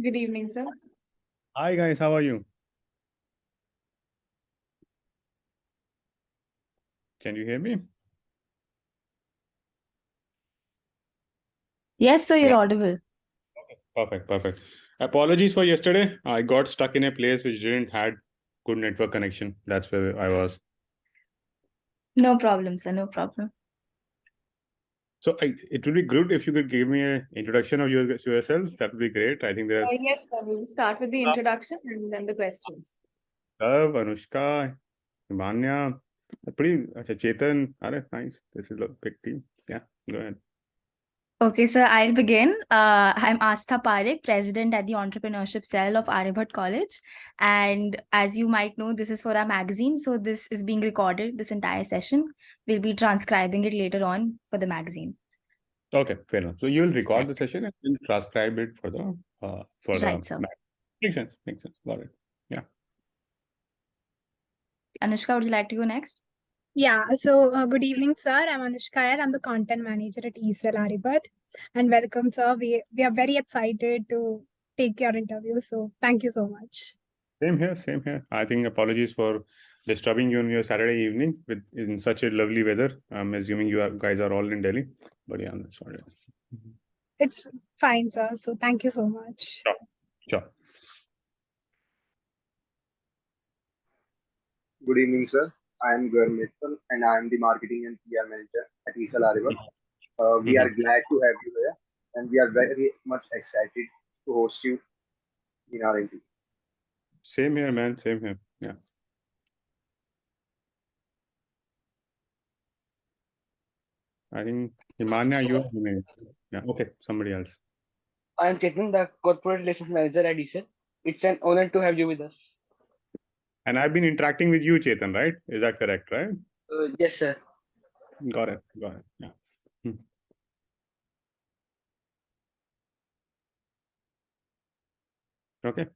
Good evening, sir. Hi guys, how are you? Can you hear me? Yes, sir, you're Yeah. audible. Perfect. Apologies for yesterday. I got stuck in a place which didn't had good network connection. That's where I was. No problem, sir, no problem. So it would be good if you could give me an introduction of yourself. That would be great. I think there are Yes, sir. We'll start with the introduction and then the questions. Gaurav, Anushka, Himanya, Chetan. Nice. This is a big team. Yeah, go ahead. Okay, sir, I'll begin. I'm Astha Parekh, President at the Entrepreneurship Cell of Aryabhatta College. And as you might know, this is for our magazine. So this is being recorded, this entire session. We'll be transcribing it later on for the magazine. Okay, fair enough. So you'll record the Right. session and then transcribe it for the Right, sir. Makes sense. Got it. Yeah. Anushka, would you like to go next? Yeah, so good evening, sir. I'm Anushka. I'm the content manager at Aryabhatta. And welcome, sir. We are very excited to take your interview. So thank you so much. Same here. I think apologies for disturbing you on your Saturday evening in such a lovely weather. I'm assuming guys are all in Delhi, but yeah, that's all right. It's fine, sir. So thank you so much. Sure. Good evening, sir. I am Gaurav and I am the marketing and PR manager at Aryabhatta. We are glad to have you here, and we are very much excited to host you in our interview. Same here, man. Same here. Yeah. I think Himanya, yeah. Okay, somebody else. I am Chetan, the corporate relations manager at E-SUMMIT'23. It's an honor to have you with us. And I've been interacting with you, Chetan, right? Is that correct, right? Yes, sir. Got it. Yeah. Okay.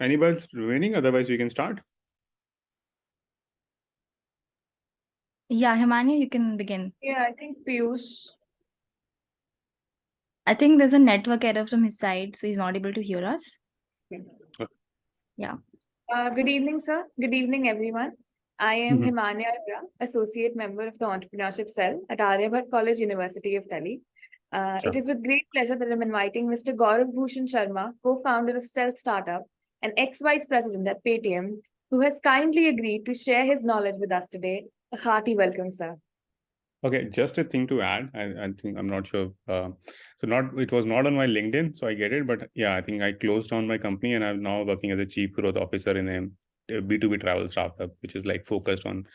Anybody's remaining? Otherwise, we can start. Yeah, Himanya, you can begin. Yeah, I think Piyush. I think there's a network error from his side, so he's not able to hear us. Okay. Yeah. Good evening, sir. Good evening, everyone. I am Himanya, Associate Member of the Entrepreneurship Cell at Aryabhatta College, University of Delhi. It is with great pleasure that I'm inviting Mr. Gaurav Sharma, co-founder of Stealth Startup and ex-vice president at Paytm, who has kindly agreed to share his knowledge with us today. A hearty welcome, sir. Okay, just a thing to add. I think I'm not sure. It was not on my LinkedIn, so I get it. But yeah, I think I closed down my company and I'm now working as a chief growth officer in a B2B travel startup, which is like focus on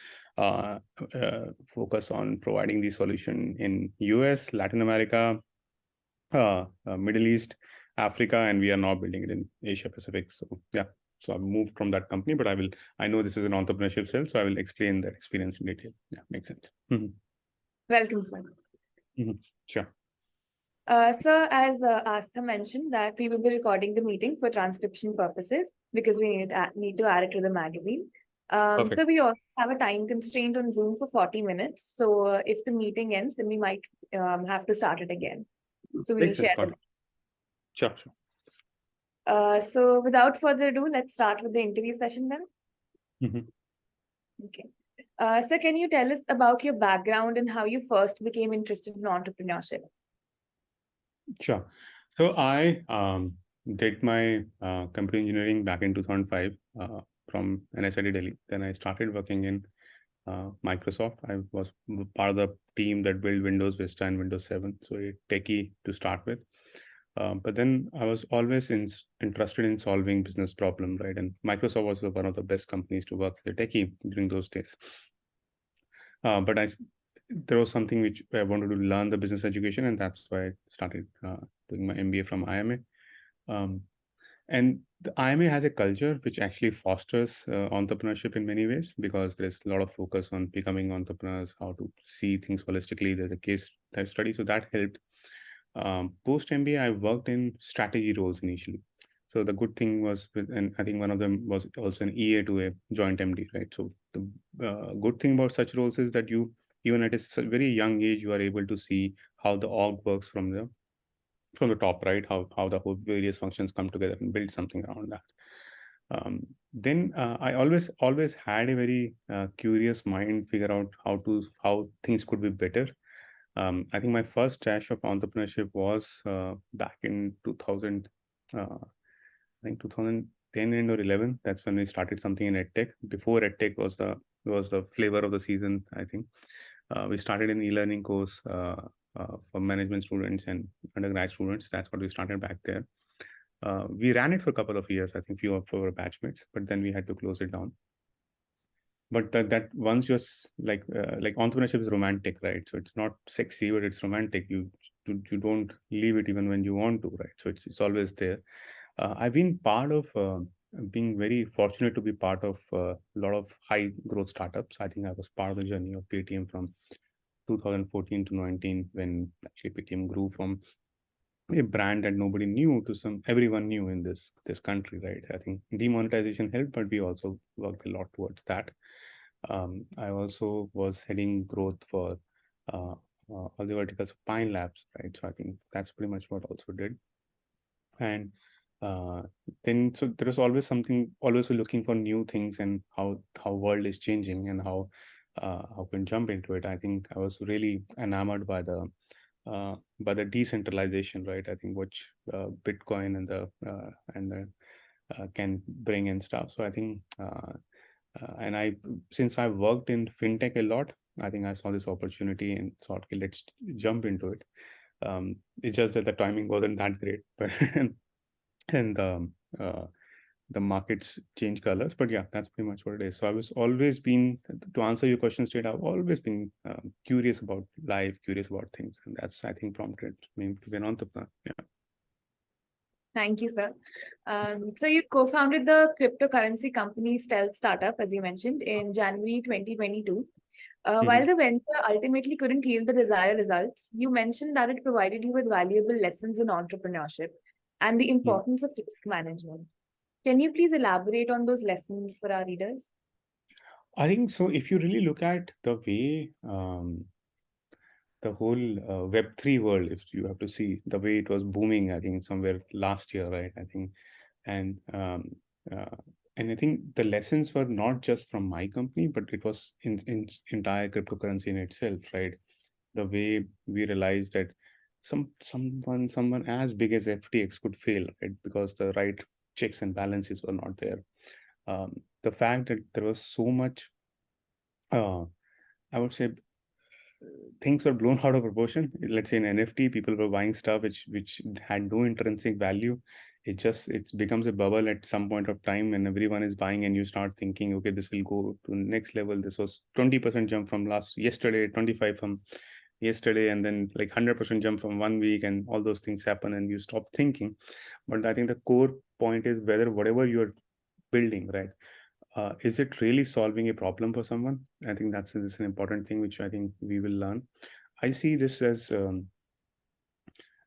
providing the solution in US, Latin America, Middle East, Africa, and we are now building it in Asia Pacific. So yeah. So I've moved from that company, but I know this is an entrepreneurship cell, so I will explain that experience in detail. Yeah, makes sense. Welcome, sir. Sure. Sir, as Astha mentioned, that we will be recording the meeting for transcription purposes because we need to add it to the magazine. So we also have a time constraint on Zoom for 40 minutes. So if the meeting ends, then we might have to start it again. So we'll share the. Sure. So without further ado, let's start with the interview session then. Okay. Sir, can you tell us about your background and how you first became interested in entrepreneurship? Sure. So I did my computer engineering back in 2005 from NSIT Delhi. Then I started working in Microsoft. I was part of the team that built Windows Vista and Windows 7. So a techie to start with. But then I was always interested in solving business problem, right? And Microsoft was one of the best companies to work with a techie during those days. But there was something which I wanted to learn the business education, and that's why I started doing my MBA from IMA. And the IMA has a culture which actually fosters entrepreneurship in many ways because there's a lot of focus on becoming entrepreneurs, how to see things holistically. There's a case study, so that helped. Post MBA, I worked in strategy roles initially. So the good thing was, and I think one of them was also an EA to a joint MD, right? So the good thing about such roles is that you, even at a very young age, you are able to see how the org works from from the top, right? How the whole various functions come together and build something around that. Then I always had a very curious mind, figure out how things could be better. I think my first dash of entrepreneurship was back in 2000, I think 2010 and or 11. That's when we started something in EdTech. Before EdTech was the flavor of the season, I think. We started an e-learning course for management students and undergrad students. That's what we started back there. We ran it for a couple of years, I think few of our batchmates, but then we had to close it down. But that once you're like entrepreneurship is romantic, right? So it's not sexy, but it's romantic. You don't leave it even when you want to, right? So it's always there. I've been part of being very fortunate to be part of a lot of high growth startups. I think I was part of the journey of Paytm from 2014 to 19, when actually Paytm grew from a brand that nobody knew to everyone knew in this country, right? I think demonetization helped, but we also worked a lot towards that. I also was heading growth for all the verticals of Pine Labs, right? So I think that's pretty much what I also did. And then so there is always looking for new things and how world is changing and how can jump into it. I think I was really enamored by the decentralization, right? I think which Bitcoin and the can bring and stuff. So I think and since I worked in fintech a lot, I think I saw this opportunity and thought, okay, let's jump into it. It's just that the timing wasn't that great, but and the markets change colors. But yeah, that's pretty much what it is. So I was always been, to answer your question straight, I've always been curious about life, curious about things, and that's, I think, prompted me to be an entrepreneur. Yeah. Thank you, sir. So you co-founded the cryptocurrency company Stealth Startup, as you mentioned, in January 2022. While the venture ultimately couldn't yield the desired results, you mentioned that it provided you with valuable lessons in entrepreneurship and the importance of risk management. Can you please elaborate on those lessons for our readers? I think so. If you really look at the way the whole Web3 world, if you have to see the way it was booming, I think somewhere last year, right? I think, and I think the lessons were not just from my company, but it was in entire cryptocurrency in itself, right? The way we realized that someone as big as FTX could fail, right? Because the right checks and balances were not there. The fact that there was so much, I would say, things were blown out of proportion. Let's say in NFT, people were buying stuff which had no intrinsic value. It becomes a bubble at some point of time when everyone is buying, and you start thinking, okay, this will go to the next level. This was 20% jump from yesterday, 25 from yesterday, and then like 100% jump from 1 week, and all those things happen, and you stop thinking. But I think the core point is whether whatever you're building, right, is it really solving a problem for someone? I think this is an important thing, which I think we will learn. I see this as,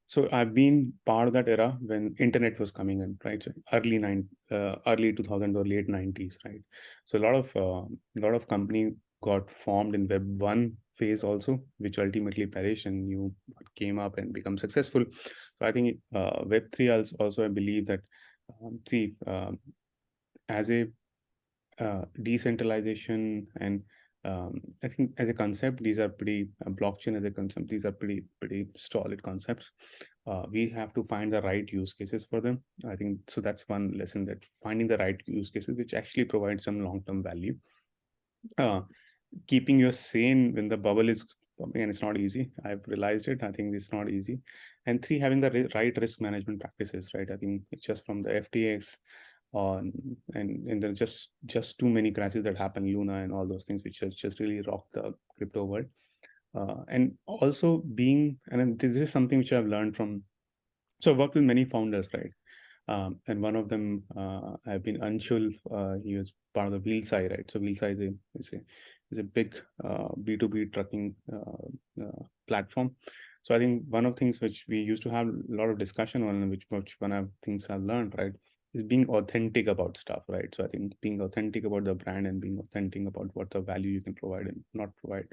so I've been part of that era when internet was coming in, right? So early 2000s or late 90s, right? So a lot of companies got formed in Web 1 phase also, which ultimately perished and new came up and become successful. So I think Web 3 also I believe that, as a decentralization and I think as a concept, these are pretty blockchain as a concept. These are pretty solid concepts. We have to find the right use cases for them. I think so. That's one lesson, that finding the right use cases which actually provide some long-term value. Keeping you sane when the bubble is pumping, and it's not easy. I've realized it. I think it's not easy. And 3, having the right risk management practices, right? I think it's just from the FTX. And there's just too many crashes that happen, Luna and all those things, which just really rock the crypto world. And also and this is something which I've learned from, so I've worked with many founders, right? And one of them, I've been Anshul, he was part of the Wheelsai, right? So Wheelsai is a big B2B trucking platform. So I think one of the things which we used to have a lot of discussion on, which one of the things I've learned, right, is being authentic about stuff, right? So I think being authentic about the brand and being authentic about what the value you can provide and not provide,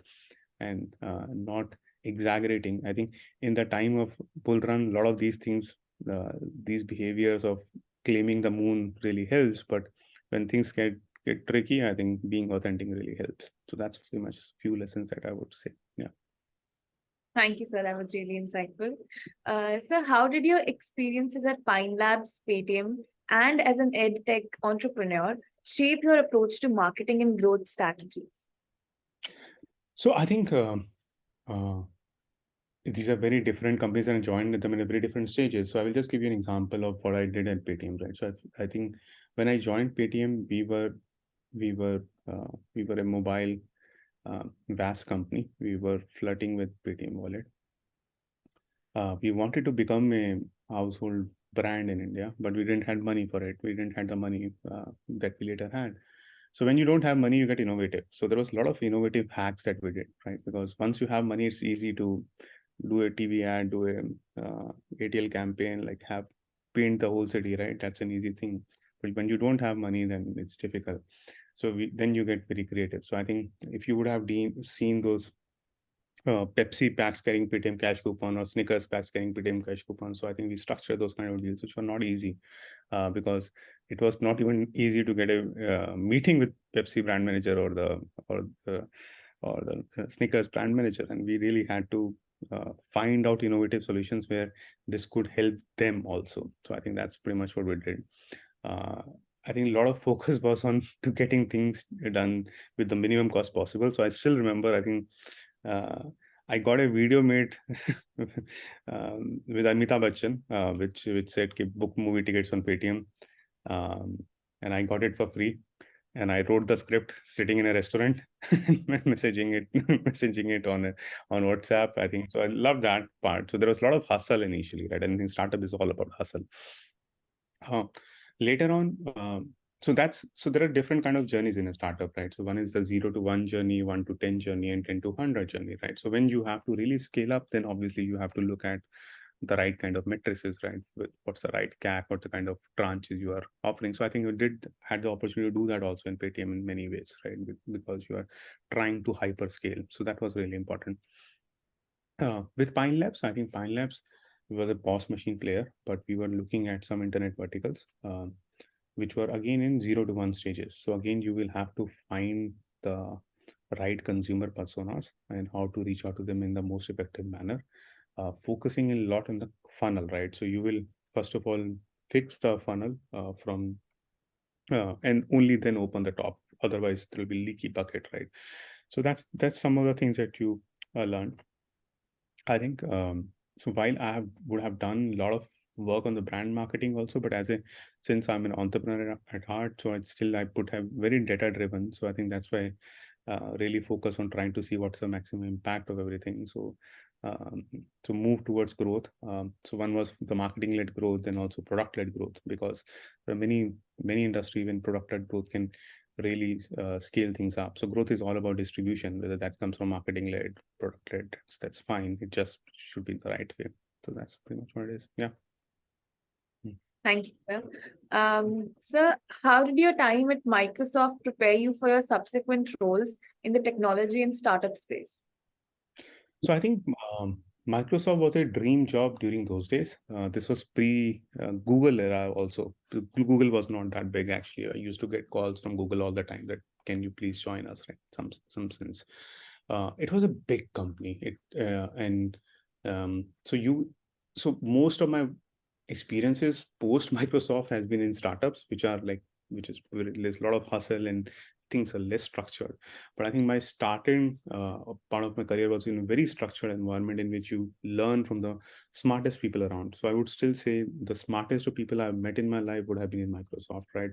and not exaggerating. I think in the time of bull run, a lot of these things, these behaviors of claiming the moon really helps. But when things get tricky, I think being authentic really helps. So that's pretty much few lessons that I would say. Yeah. Thank you, sir. That was really insightful. Sir, how did your experiences at Pine Labs, Paytm, and as an ed tech entrepreneur shape your approach to marketing and growth strategies? So I think these are very different companies, and I joined them in a very different stages. So I will just give you an example of what I did at Paytm, right? So I think when I joined Paytm, we were a mobile VAS company. We were flirting with Paytm Wallet. We wanted to become a household brand in India, but we didn't have money for it. We didn't have the money that we later had. So when you don't have money, you get innovative. So there was a lot of innovative hacks that we did, right? Because once you have money, it's easy to do a TV ad, do a ATL campaign, like have paint the whole city, right? That's an easy thing. But when you don't have money, then it's difficult. So then you get very creative. So I think if you would have seen those Pepsi packs carrying Paytm cash coupon or Snickers packs carrying Paytm cash coupon. So I think we structured those kind of deals, which were not easy because it was not even easy to get a meeting with Pepsi brand manager or the Snickers brand manager, and we really had to find out innovative solutions where this could help them also. So I think that's pretty much what we did. I think a lot of focus was on to getting things done with the minimum cost possible. So I still remember, I think I got a video made with Amitabh Bachchan, which said book movie tickets on Paytm, and I got it for free. And I wrote the script sitting in a restaurant and messaging it on WhatsApp. I think so. I love that part. So there was a lot of hustle initially, right? And I think startup is all about hustle. Later on, so there are different kind of journeys in a startup, right? So one is the 0 to 1 journey, 1 to 10 journey, and 10 to 100 journey, right? So when you have to really scale up, then obviously you have to look at the right kind of matrices, right? What's the right CAC, what the kind of tranches you are offering. So I think you had the opportunity to do that also in Paytm in many ways, right? Because you are trying to hyper scale. So that was really important. With Pine Labs, I think Pine Labs was a POS machine player, but we were looking at some internet verticals, which were again in 0 to 1 stages. So again, you will have to find the right consumer personas and how to reach out to them in the most effective manner, focusing a lot on the funnel, right? So you will first of all fix the funnel and only then open the top. Otherwise, there will be leaky bucket, right? So that's some of the things that you learned. I think so. While I would have done a lot of work on the brand marketing also, but since I'm an entrepreneur at heart, so I put have very data driven. So I think that's why really focus on trying to see what's the maximum impact of everything. So move towards growth. So one was the marketing led growth, and also product led growth, because there are many industries when product led growth can really scale things up. So growth is all about distribution, whether that comes from marketing led, product led, that's fine. It just should be the right way. So that's pretty much what it is. Yeah. Thank you, sir. Sir, how did your time at Microsoft prepare you for your subsequent roles in the technology and startup space? So I think Microsoft was a dream job during those days. This was pre Google era also. Google was not that big actually. I used to get calls from Google all the time that, can you please join us, right? Some sense. It was a big company. So most of my experiences post Microsoft has been in startups, there's a lot of hustle and things are less structured. But I think my starting part of my career was in a very structured environment in which you learn from the smartest people around. So I would still say the smartest of people I've met in my life would have been in Microsoft, right?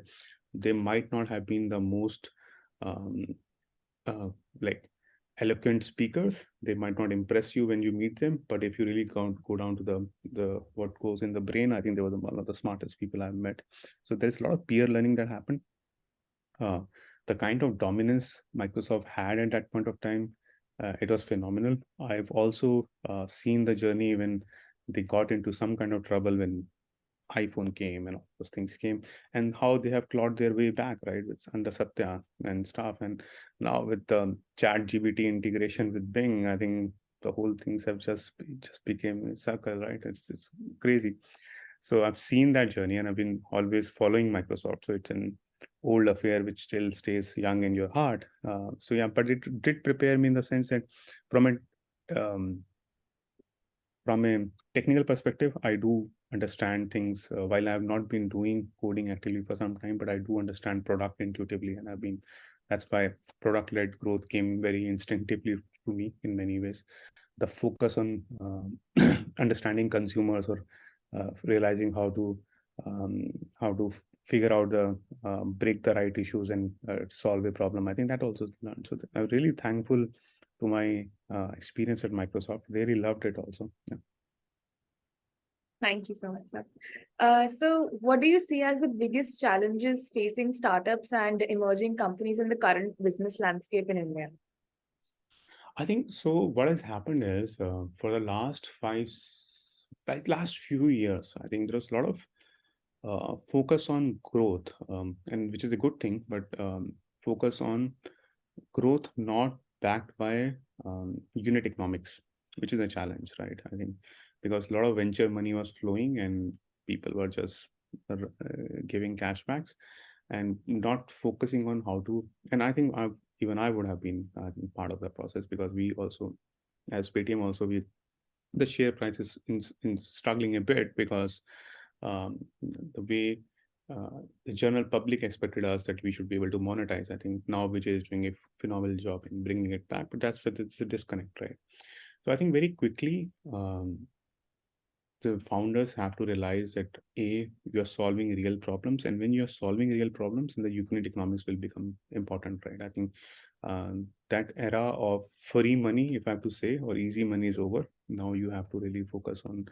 They might not have been the most like eloquent speakers. They might not impress you when you meet them, but if you really go down to the what goes in the brain, I think they were one of the smartest people I've met. So there's a lot of peer learning that happened. The kind of dominance Microsoft had at that point of time, it was phenomenal. I've also seen the journey when they got into some kind of trouble when iPhone came and all those things came, and how they have clawed their way back, right? It's under Satya and stuff. And now with the Chat GPT integration with Bing, I think the whole things have just became a circle, right? It's crazy. So I've seen that journey, and I've been always following Microsoft. So it's an old affair which still stays young in your heart. So yeah, but it did prepare me in the sense that from a technical perspective, I do understand things. While I have not been doing coding actively for some time, but I do understand product intuitively, and that's why product-led growth came very instinctively to me in many ways. The focus on understanding consumers, or realizing how to figure out break the right issues and solve a problem. I think that also learned. So I'm really thankful to my experience at Microsoft. Really loved it also. Yeah. Thank you so much, sir. So what do you see as the biggest challenges facing startups and emerging companies in the current business landscape in India? I think so. What has happened is for the last few years, I think there's a lot of focus on growth, and which is a good thing, but focus on growth not backed by unit economics, which is a challenge, right? I think because a lot of venture money was flowing and people were just giving cashbacks and not focusing on how to. And I think even I would have been part of that process, because we also, as Paytm, also the share price is in struggling a bit, because the way the general public expected us that we should be able to monetize. I think now Vijay is doing a phenomenal job in bringing it back, but that's the disconnect, right? So I think very quickly, the founders have to realize that you're solving real problems, and when you're solving real problems, then the unit economics will become important, right? I think that era of free money, if I have to say, or easy money is over. Now you have to really focus on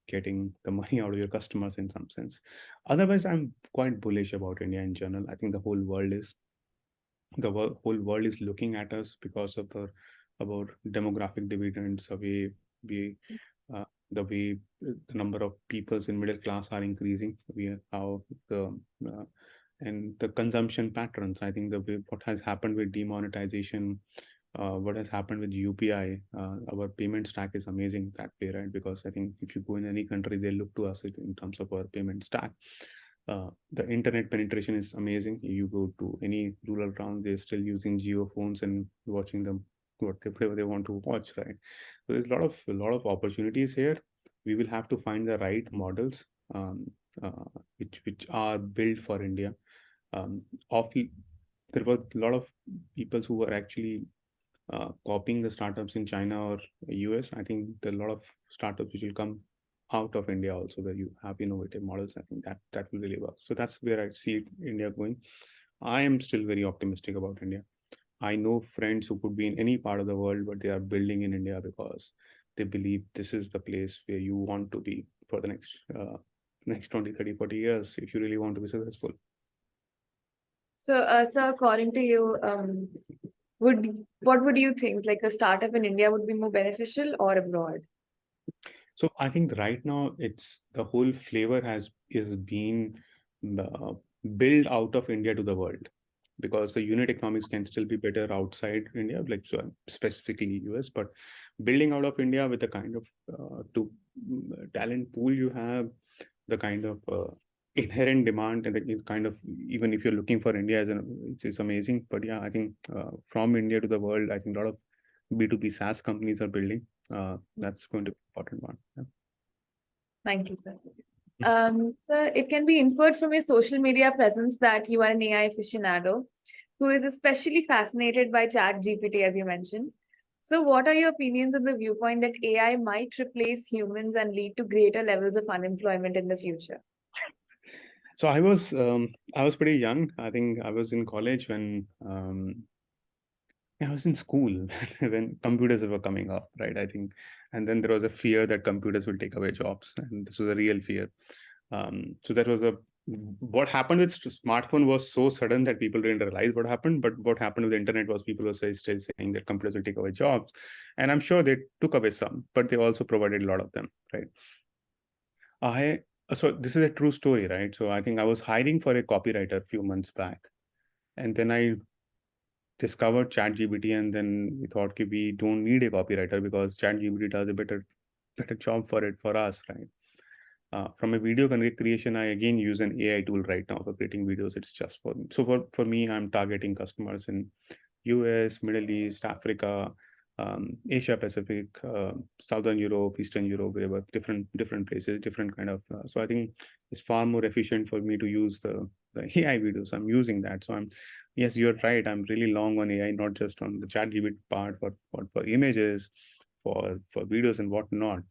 getting the money out of your customers in some sense. Otherwise, I'm quite bullish about India in general. I think the whole world is looking at us because of about demographic dividends, the way the number of peoples in middle class are increasing, and the consumption patterns. I think the way what has happened with demonetization, what has happened with UPI, our payment stack is amazing that way, right? Because I think if you go in any country, they look to us in terms of our payment stack. The internet penetration is amazing. You go to any rural town, they're still using Geo phones and watching them whatever they want to watch, right? So there's a lot of opportunities here. We will have to find the right models, which are built for India. There were a lot of people who were actually copying the startups in China or US. I think there are a lot of startups which will come out of India also, where you have innovative models. I think that will really work. So that's where I see India going. I am still very optimistic about India. I know friends who could be in any part of the world, but they are building in India because they believe this is the place where you want to be for the next 20, 30, 40 years if you really want to be successful. So, according to you, what would you think? Like a startup in India would be more beneficial or abroad? So I think right now it's the whole flavor is being built out of India to the world, because the unit economics can still be better outside India, like specifically US, but building out of India with the kind of talent pool you have, the kind of inherent demand, and the kind of, even if you're looking for India it's amazing. But yeah, I think from India to the world, I think a lot of B2B SaaS companies are building. That's going to be an important one. Yeah. Thank you, sir. So it can be inferred from your social media presence that you are an AI aficionado who is especially fascinated by ChatGPT, as you mentioned. So what are your opinions on the viewpoint that AI might replace humans and lead to greater levels of unemployment in the future? So I was pretty young. I think I was in college when I was in school when computers were coming up, right? I think, and then there was a fear that computers will take away jobs, and this was a real fear. So that was what happened with smartphone was so sudden that people didn't realize what happened. But what happened with the internet was people were still saying that computers will take away jobs, and I'm sure they took away some, but they also provided a lot of them, right? So this is a true story, right? So I think I was hiring for a copywriter a few months back, and then I discovered ChatGPT, and then we thought that we don't need a copywriter because ChatGPT does a better job for us, right? From a video creation, I again use an AI tool right now for creating videos. It's just for me, I'm targeting customers in US, Middle East, Africa, Asia Pacific, Southern Europe, Eastern Europe, wherever, different places, different kind of. So I think it's far more efficient for me to use the AI videos. I'm using that. So yes, you're right. I'm really long on AI, not just on the ChatGPT part, but for images, for videos and whatnot.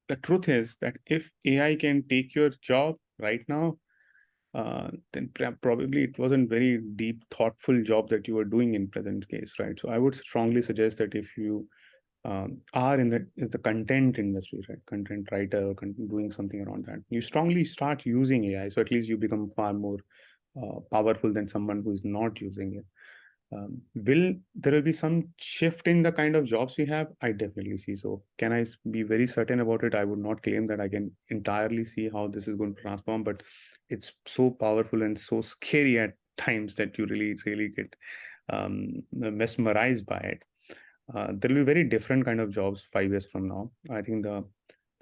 The truth is that if AI can take your job right now, then probably it wasn't very deep, thoughtful job that you were doing in present case, right? So I would strongly suggest that if you are in the content industry, right, content writer, or doing something around that, you strongly start using AI. So at least you become far more powerful than someone who is not using it. There will be some shift in the kind of jobs we have? I definitely see. So can I be very certain about it? I would not claim that I can entirely see how this is going to transform, but it's so powerful and so scary at times that you really get mesmerized by it. There will be very different kind of jobs 5 years from now. I think the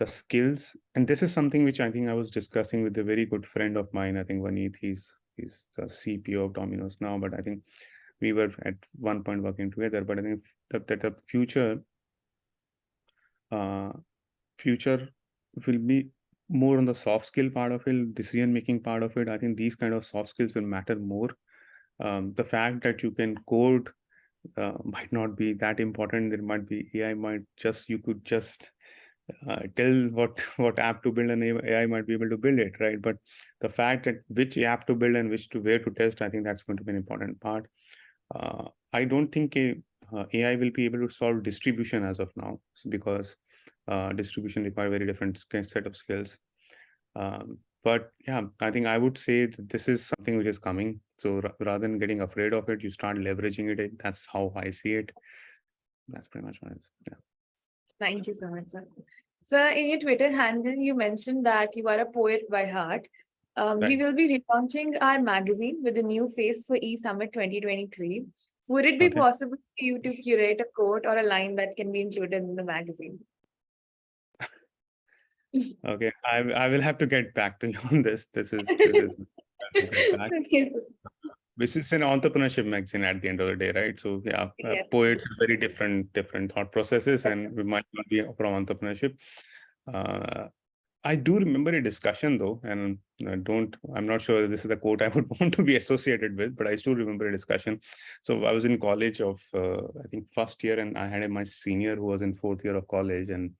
skills, and this is something which I think I was discussing with a very good friend of mine. I think Vaneet, he's the CPO of Domino's now, but I think we were at one point working together. But I think that the future will be more on the soft skill part of it, decision-making part of it. I think these kind of soft skills will matter more. The fact that you can code might not be that important. There might be AI you could just tell what app to build, and AI might be able to build it, right? But the fact that which app to build and where to test, I think that's going to be an important part. I don't think AI will be able to solve distribution as of now, because distribution requires very different set of skills. But yeah, I think I would say that this is something which is coming. So rather than getting afraid of it, you start leveraging it. That's how I see it. That's pretty much what it is. Yeah. Thank you so much, sir. Sir, in your Twitter handle, you mentioned that you are a poet by heart. Right. We will be relaunching our magazine with a new face for E-SUMMIT 2023. Would it be possible for you to curate a quote or a line that can be included in the magazine? Okay, I will have to get back to you on this. This is Okay. This is an entrepreneurship magazine at the end of the day, right? So yeah, Yes. poets are very different thought processes, and we might not be from entrepreneurship. I do remember a discussion though, and I'm not sure this is the quote I would want to be associated with, but I still remember a discussion. So I was in college of, I think first year, and I had my senior who was in fourth year of college, and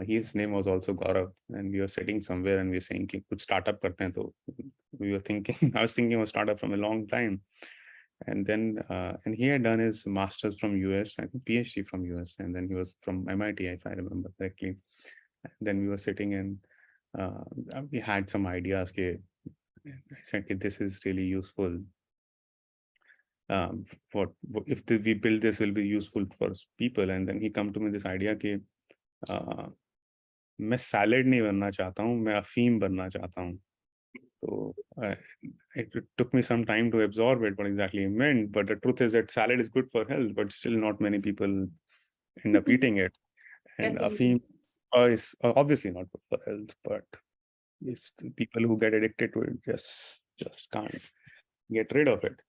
his name was also Gaurav, and we were sitting somewhere and we were saying, "Kuch startup karte hain." So we were thinking, I was thinking of startup from a long time. And then, and he had done his master's from US, I think PhD from US, and then he was from MIT, if I remember correctly. And then we were sitting and we had some ideas. I said, this is really useful. If we build this, will be useful for people. And then he come to me this idea कि मैं salad नहीं बनना चाहता हूँ, मैं अफीम बनना चाहता हूँ. So it took me some time to absorb it, what exactly it meant. But the truth is that salad is good for health, but still not many people end up eating it. And afim is obviously not good for health, but it's the people who get addicted to it just can't get rid of it.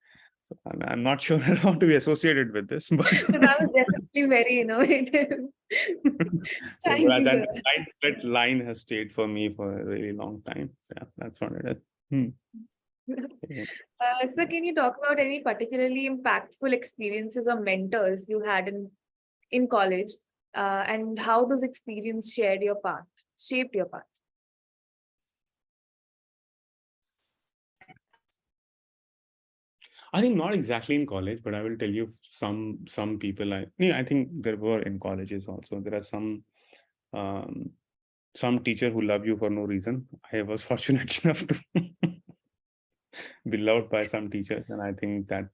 So I'm not sure how to be associated with this, but that was definitely very innovative. so Thank you, sir. that line has stayed for me for a really long time. Yeah, that's what it is. Sir, can you talk about any particularly impactful experiences or mentors you had in college, and how those experiences shaped your path? I think not exactly in college, but I will tell you some people. I think there were in colleges also. There are some teacher who love you for no reason. I was fortunate enough to be loved by some teachers, and I think that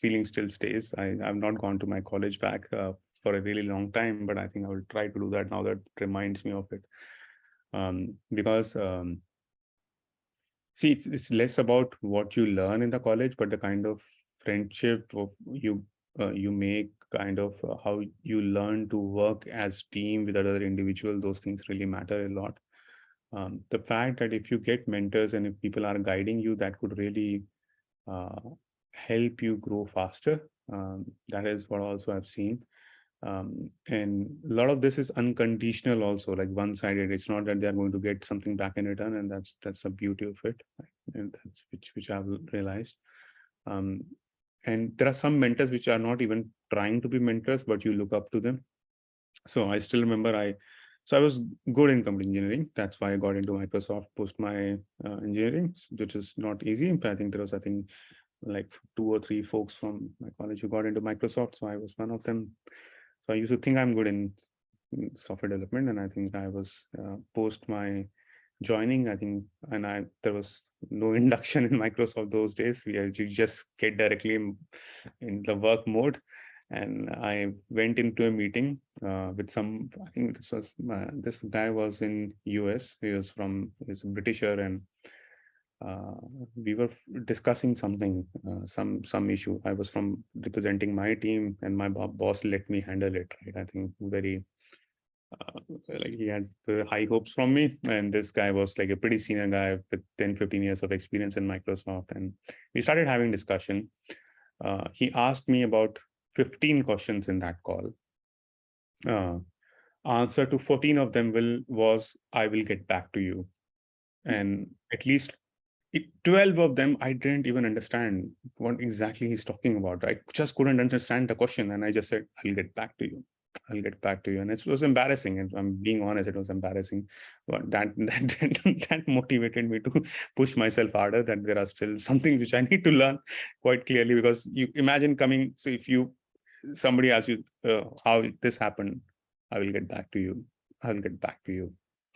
feeling still stays. I've not gone to my college back for a really long time, but I think I will try to do that now. That reminds me of it, because see, it's less about what you learn in the college, but the kind of friendship you make, kind of how you learn to work as team with other individual. Those things really matter a lot. The fact that if you get mentors and if people are guiding you, that could really help you grow faster. That is what also I've seen. And a lot of this is unconditional also, like one-sided. It's not that they're going to get something back in return, and that's the beauty of it. Right? And that's which I've realized. And there are some mentors which are not even trying to be mentors, but you look up to them. So I still remember I was good in computer engineering. That's why I got into Microsoft post my engineering, which is not easy. I think there was, like 2 or 3 folks from my college who got into Microsoft. So I was one of them. So I used to think I'm good in software development. And I think I was post my joining, I think, and there was no induction in Microsoft those days. You just get directly in the work mode. And I went into a meeting with some, I think this guy was in US. He's a Britisher, and we were discussing something, some issue. I was representing my team, and my boss let me handle it. Right? I think very like he had high hopes from me, and this guy was like a pretty senior guy with 10-15 years of experience in Microsoft, and we started having discussion. He asked me about 15 questions in that call. Answer to 14 of them was I will get back to you, and at least 12 of them I didn't even understand what exactly he's talking about. I just couldn't understand the question, and I just said, I'll get back to you. I'll get back to you. And it was embarrassing. And I'm being honest, it was embarrassing. But that motivated me to push myself harder, that there are still some things which I need to learn quite clearly. Because you imagine coming, so if somebody asks you how this happened, I will get back to you. I'll get back to you.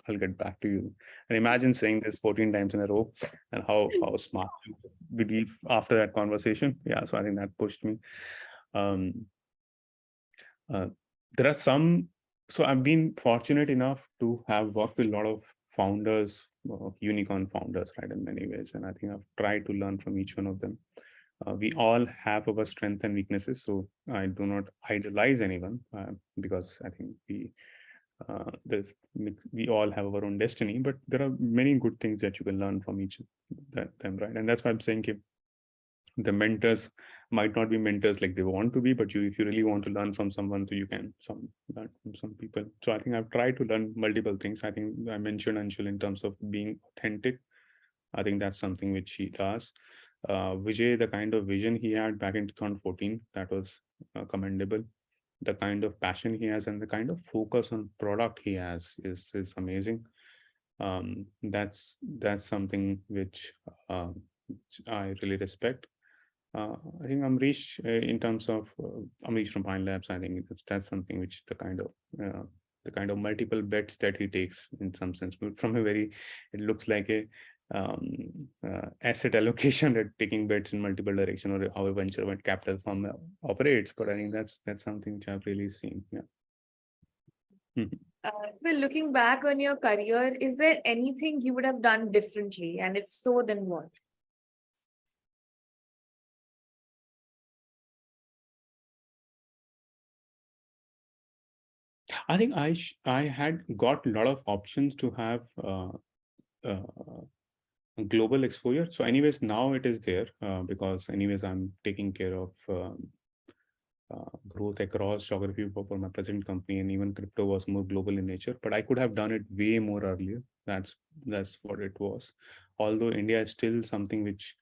I'll get back to you. And imagine saying this 14 times in a row, and how smart you believe after that conversation. Yeah, so I think that pushed me. There are some, so I've been fortunate enough to have worked with a lot of founders, unicorn founders, right, in many ways. And I think I've tried to learn from each one of them. We all have our strengths and weaknesses. So I do not idolize anyone because I think we all have our own destiny, but there are many good things that you can learn from each of them, right? And that's why I'm saying the mentors might not be mentors like they want to be, but if you really want to learn from someone, so you can learn from some people. So I think I've tried to learn multiple things. I think I mentioned Anshul in terms of being authentic. I think that's something which he does. Vijay, the kind of vision he had back in 2014, that was commendable. The kind of passion he has and the kind of focus on product he has is amazing. That's something which I really respect. I think Amrish, in terms of Amrish from Pine Labs, I think that's something which the kind of multiple bets that he takes in some sense, from a very, it looks like a asset allocation, that taking bets in multiple direction, or how a venture capital firm operates. But I think that's something which I've really seen. Yeah. So looking back on your career, is there anything you would have done differently? And if so, then what? I think I had got a lot of options to have global exposure. So anyways, now it is there because anyways, I'm taking care of growth across geography for my present company, and even crypto was more global in nature, but I could have done it way more earlier. That's what it was. Although India is still something which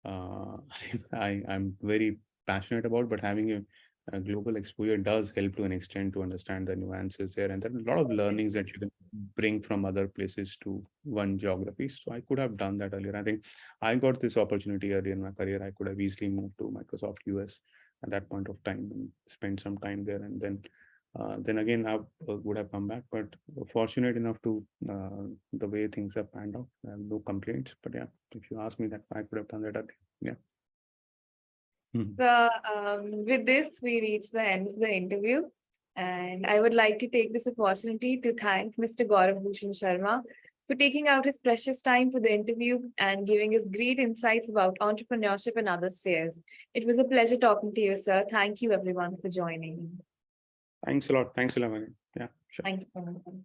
I'm very passionate about, but having a global exposure does help to an extent to understand the nuances there, and there are a lot of learnings that you can bring from other places to one geography. So I could have done that earlier. I think I got this opportunity earlier in my career. I could have easily moved to Microsoft US at that point of time and spend some time there, and then again I would have come back. But fortunate enough to the way things have panned out, I have no complaints. But yeah, if you ask me, that I could have done that earlier. Yeah. So with this, we reach the end of the interview, and I would like to take this opportunity to thank Mr. Gaurav Sharma for taking out his precious time for the interview and giving us great insights about entrepreneurship and other spheres. It was a pleasure talking to you, sir. Thank you, everyone, for joining. Thanks a lot. Thanks a lot. Yeah, sure. Thank you.